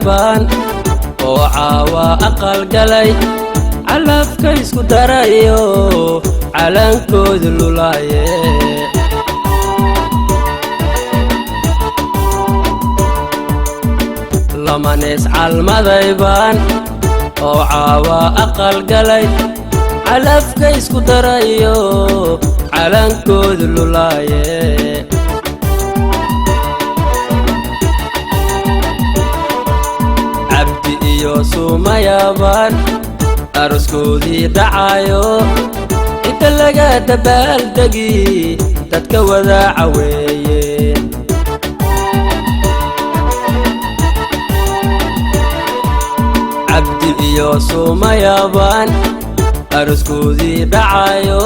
baan oo caawa aqal galay calafka isku darayo calankooda lulaaye lamanees calmaday baan oo caawa aqal galay calafka isku darayo calankooda lulaaye cabdi iyo suumayabaan aroskoodii dhacayo inta laga dabaaldegi dadka wada caweeye cabdi iyo suumayabaan aroskoodii dhacayo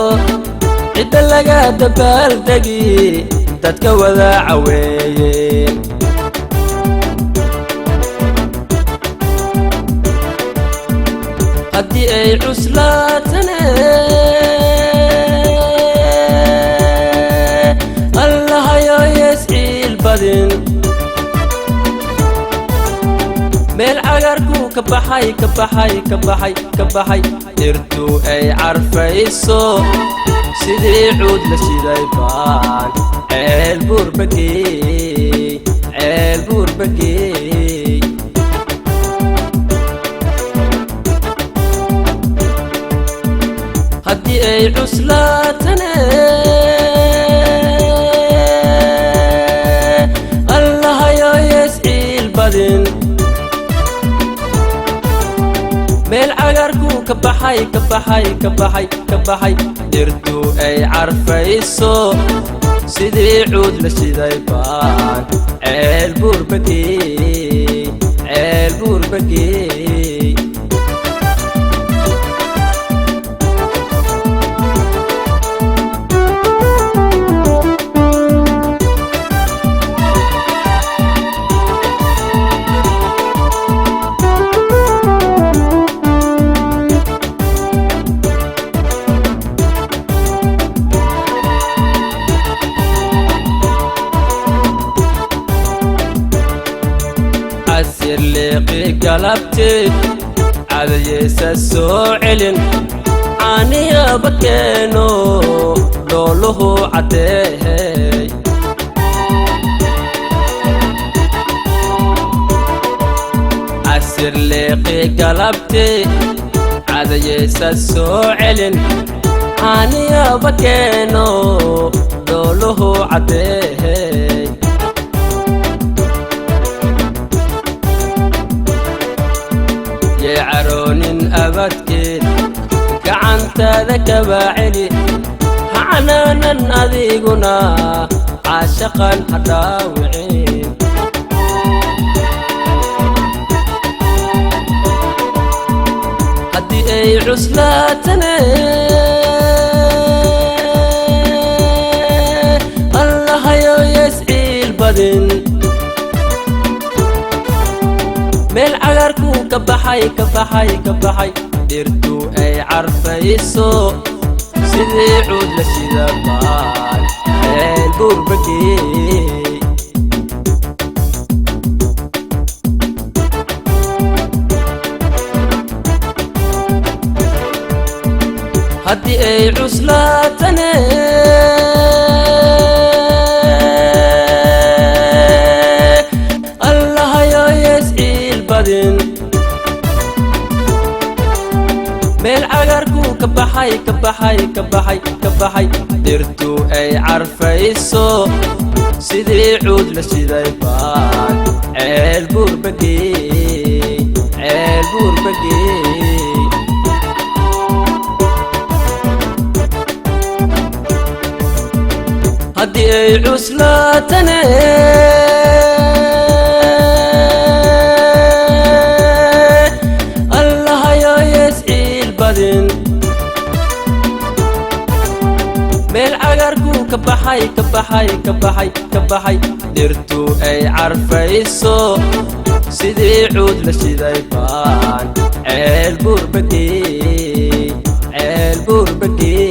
inta laga dabaaldegi dadka wada caweeye haddii ay cuslaatane allahayo yesciil badin meel cagarku ka baxay dhirtu ay carfayso sidii cuud la shiday baan ceel buurbageey haddii ay cuslaatane allahayo yesciil badin meel cagarku ka baxay dhirtu ay carfayso sidii cuud la shiday baan ceel buurbageey عسير لقي قلبتي عذيس السوعلن عانيا بكينو لوله عتيه عسير لقي قلبتي عذيس السوعلن عانيا بكينو لوله عتيه يعرون أبدكين كعنت ذاك باعلي حنانا أذيقنا عاشقا حداوعين هدي أي عسلاتنا الله يو يسعيل بدن meel cagarku ka baxay dhirtu ay carfayso sidii cuud la shida baan ceel buurbageey haddii ay cuslaatane allahayo yesciil badin meel cagarku ka baxay dhirtu ay carfayso sidii cuud la shiday baan ceel buurbageey haddii ay cuslaatane allahayo yesciil badin meel cagarku ka baxay dhirtu ay carfayso sidii cuud la shiday baan ceel buurbageey